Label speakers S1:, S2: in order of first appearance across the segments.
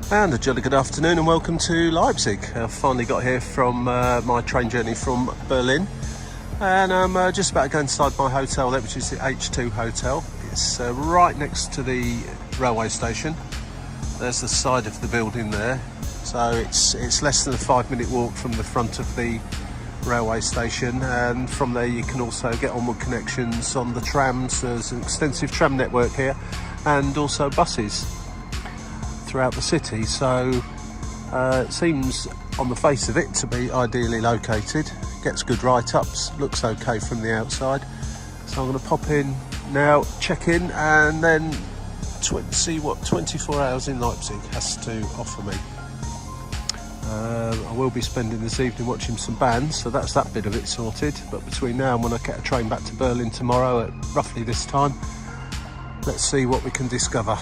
S1: And a jolly good afternoon and welcome to Leipzig. I've finally got here from my train journey from Berlin, and I'm just about to go inside my hotel there, which is the H2 hotel. It's right next to the railway station. There's the side of the building there, so it's less than a 5-minute walk from the front of the railway station, and from there you can also get onward connections on the trams. There's an extensive tram network here and also buses throughout the city, so it seems on the face of it to be ideally located. Gets good write-ups, looks okay from the outside, so I'm going to pop in now, check in, and then see what 24 hours in Leipzig has to offer me. I will be spending this evening watching some bands, so that's that bit of it sorted, but between now and when I get a train back to Berlin tomorrow at roughly this time, let's see what we can discover.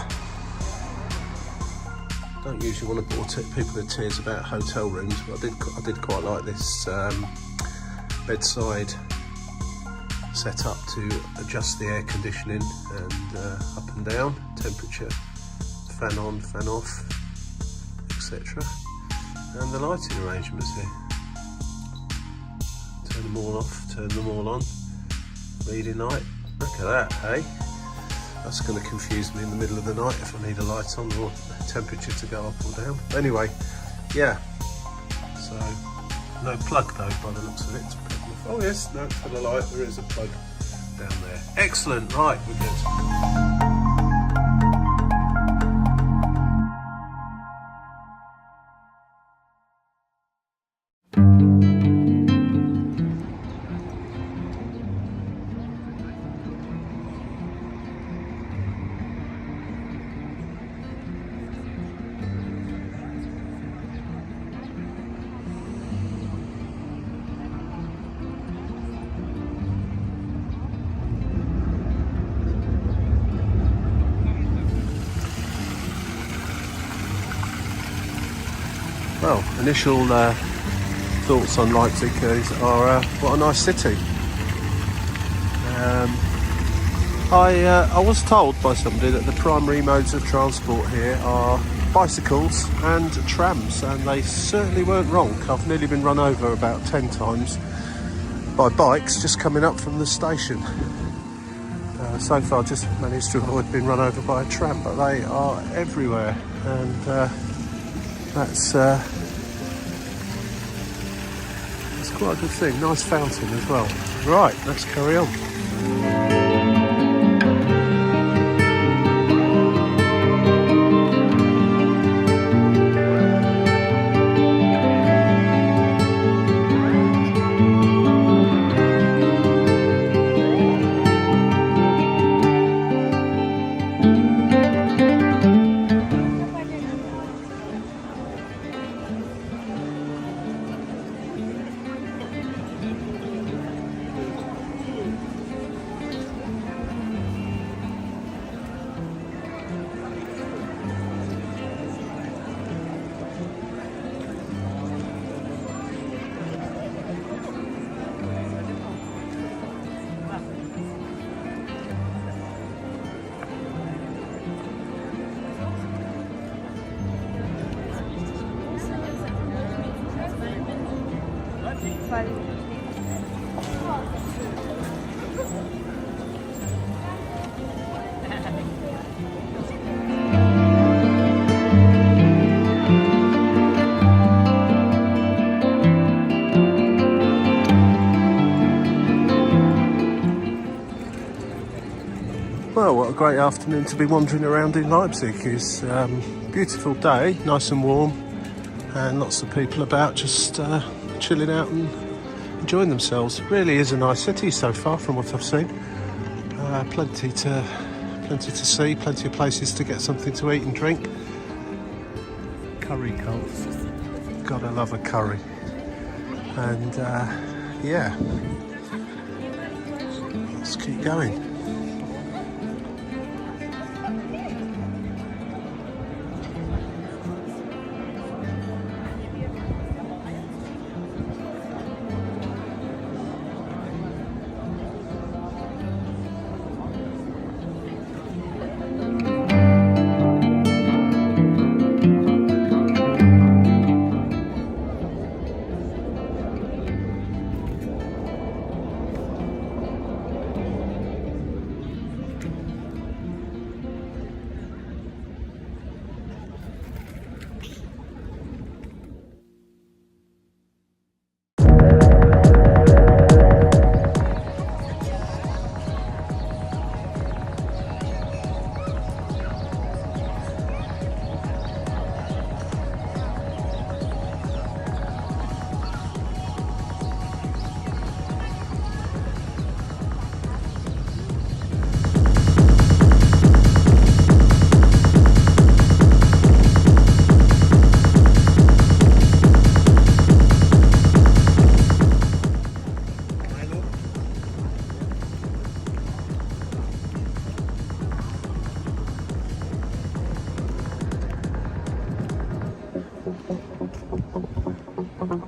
S1: Don't usually want to bore people to tears about hotel rooms, but I did quite like this bedside setup to adjust the air conditioning and up and down, temperature, fan on, fan off, etc. And the lighting arrangements here. Turn them all off, turn them all on. Reading light, look at that, hey? That's going to confuse me in the middle of the night if I need a light on or a temperature to go up or down. But anyway, yeah. So, no plug though by the looks of it. Oh yes, no, for the light there is a plug down there. Excellent, right, we're good. Well, initial thoughts on Leipzig are what a nice city. I was told by somebody that the primary modes of transport here are bicycles and trams, and they certainly weren't wrong. I've nearly been run over about 10 times by bikes just coming up from the station. So far I've just managed to avoid being run over by a tram, but they are everywhere, and that's quite a good thing. Nice fountain as well. Right, let's carry on. Well, what a great afternoon to be wandering around in Leipzig. It's a beautiful day, nice and warm, and lots of people about just chilling out and enjoying themselves. It really is a nice city so far from what I've seen. Plenty to see, plenty of places to get something to eat and drink. Curry cult, gotta love a curry. And yeah, let's keep going. Good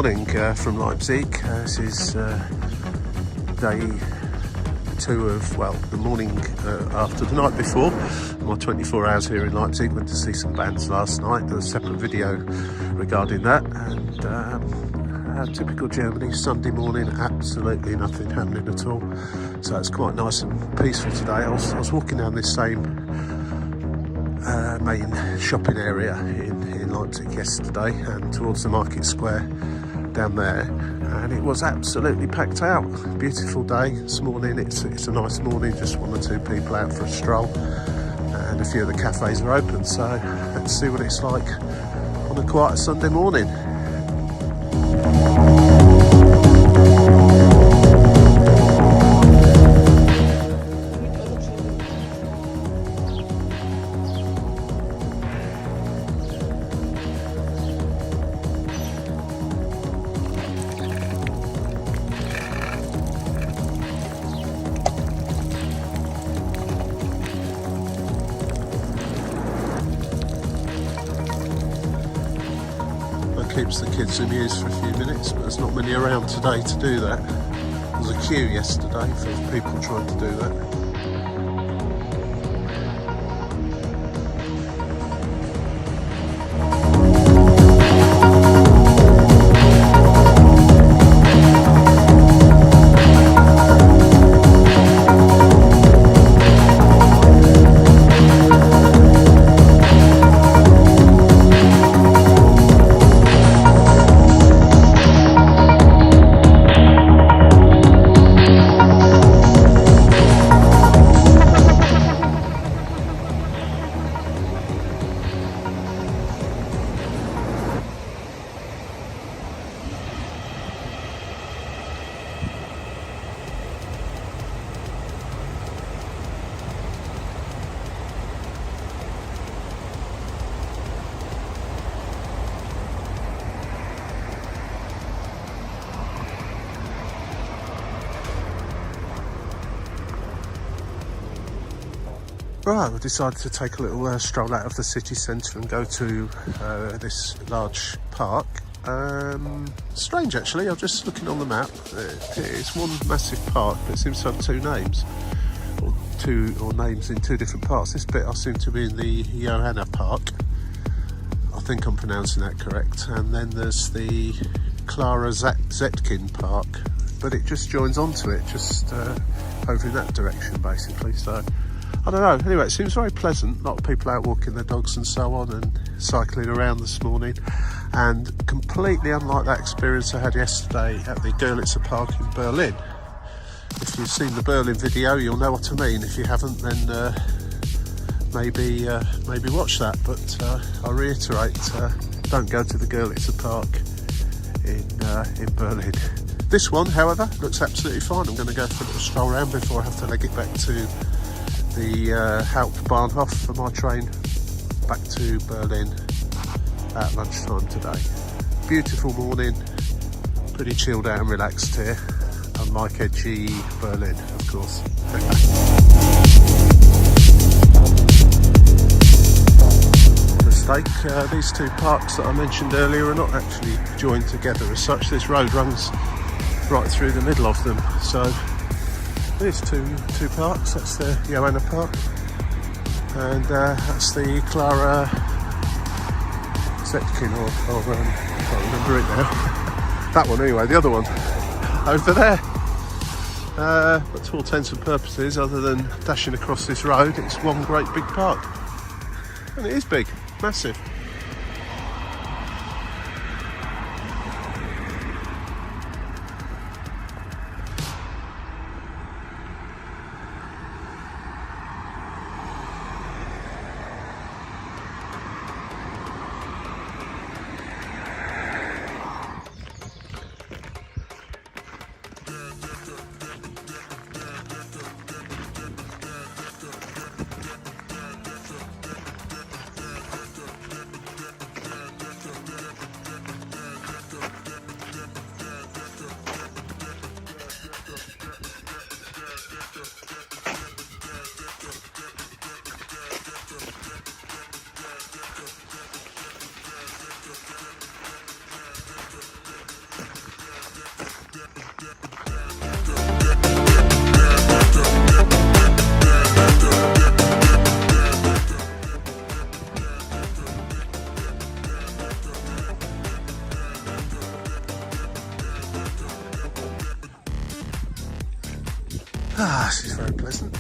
S1: morning from Leipzig. This is day 2 of, well, the morning after the night before. My 24 hours here in Leipzig. Went to see some bands last night. There's a separate video regarding that. And typical Germany, Sunday morning, absolutely nothing happening at all. So it's quite nice and peaceful today. I was walking down this same main shopping area in Leipzig yesterday and towards the market square down there, and it was absolutely packed out. Beautiful day this morning. It's a nice morning, just 1 or 2 people out for a stroll, and a few of the cafes are open, so let's see what it's like on a quiet Sunday morning. Keeps the kids amused for a few minutes, but there's not many around today to do that. There was a queue yesterday for people trying to do that. Right, we decided to take a little stroll out of the city centre and go to this large park. Strange actually, I'm just looking on the map. It's one massive park, but it seems to have 2 names, or names in 2 different parts. This bit I seem to be in the Johanna Park. I think I'm pronouncing that correct. And then there's the Clara Zetkin Park, but it just joins onto it, just over in that direction basically. So I don't know. Anyway, it seems very pleasant. A lot of people out walking their dogs and so on, and cycling around this morning. And completely unlike that experience I had yesterday at the ʻlaɪpsɪɡ Park in Berlin. If you've seen the Berlin video, you'll know what I mean. If you haven't, then maybe watch that. But I reiterate, don't go to the ʻlaɪpsɪɡ Park in Berlin. This one, however, looks absolutely fine. I'm going to go for a little stroll around before I have to leg it back to the Hauptbahnhof for my train back to Berlin at lunchtime today. Beautiful morning, pretty chilled out and relaxed here. I'm unlike edgy Berlin, of course. These two parks that I mentioned earlier are not actually joined together as such. This road runs right through the middle of them. So there's two parks. That's the Johanna Park, and that's the Clara Zetkin, or I can't remember it now. That one anyway. The other one over there. But to all intents and purposes, other than dashing across this road, it's one great big park, and it is big. Massive. This is very pleasant.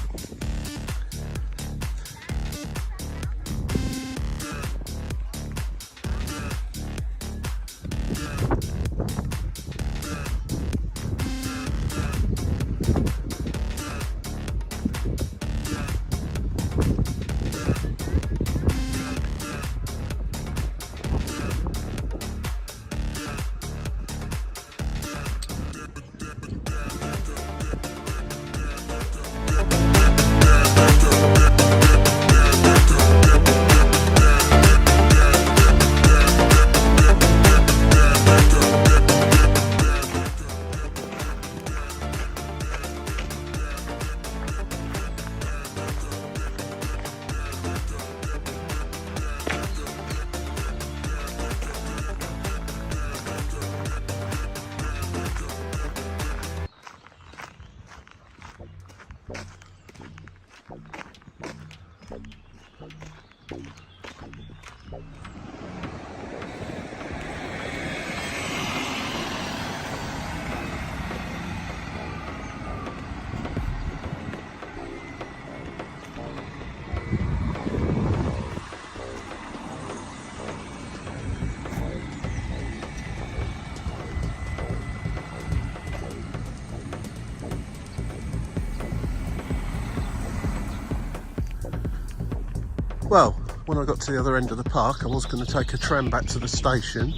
S1: Well, when I got to the other end of the park, I was going to take a tram back to the station,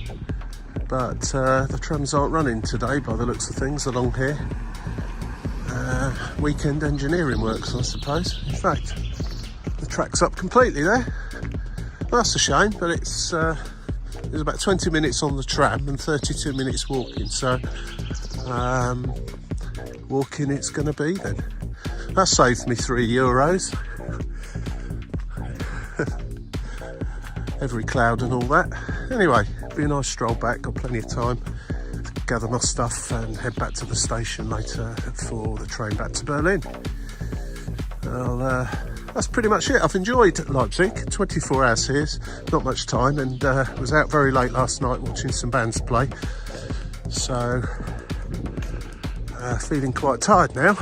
S1: but the trams aren't running today by the looks of things along here. Weekend engineering works, I suppose. In fact, the track's up completely there. Well, that's a shame, but it's about 20 minutes on the tram and 32 minutes walking, so walking it's going to be then. That saved me €3. Every cloud and all that. Anyway, be a nice stroll back, got plenty of time to gather my stuff and head back to the station later for the train back to Berlin. Well, that's pretty much it. I've enjoyed Leipzig, 24 hours here, not much time, and was out very late last night watching some bands play, so feeling quite tired now.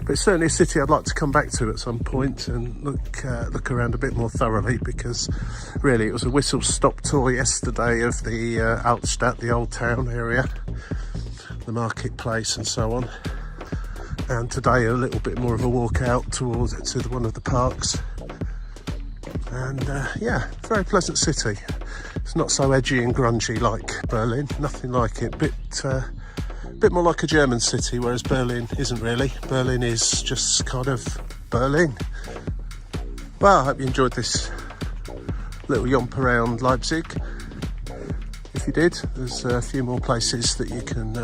S1: But it's certainly a city I'd like to come back to at some point and look around a bit more thoroughly, because really it was a whistle-stop tour yesterday of the Altstadt, the old town area, the marketplace and so on, and today a little bit more of a walk out towards to one of the parks. And yeah, very pleasant city. It's not so edgy and grungy like Berlin, nothing like it. Bit more like a German city, whereas Berlin isn't really. Berlin is just kind of Berlin. Well, I hope you enjoyed this little yomp around Leipzig. If if you did. There's a few more places that you can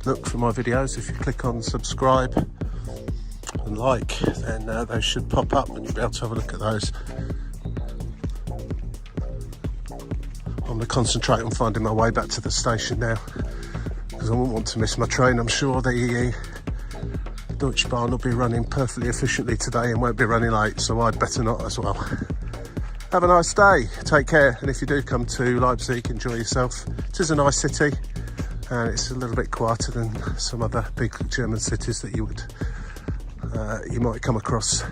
S1: look for my videos. If you click on subscribe and like, then those should pop up and you'll be able to have a look at those. I'm going to concentrate on finding my way back to the station now, because I won't want to miss my train. I'm sure the Deutsche Bahn will be running perfectly efficiently today and won't be running late, so I'd better not as well. Have a nice day, take care, and if you do come to Leipzig, enjoy yourself. It is a nice city, and it's a little bit quieter than some other big German cities that you might come across.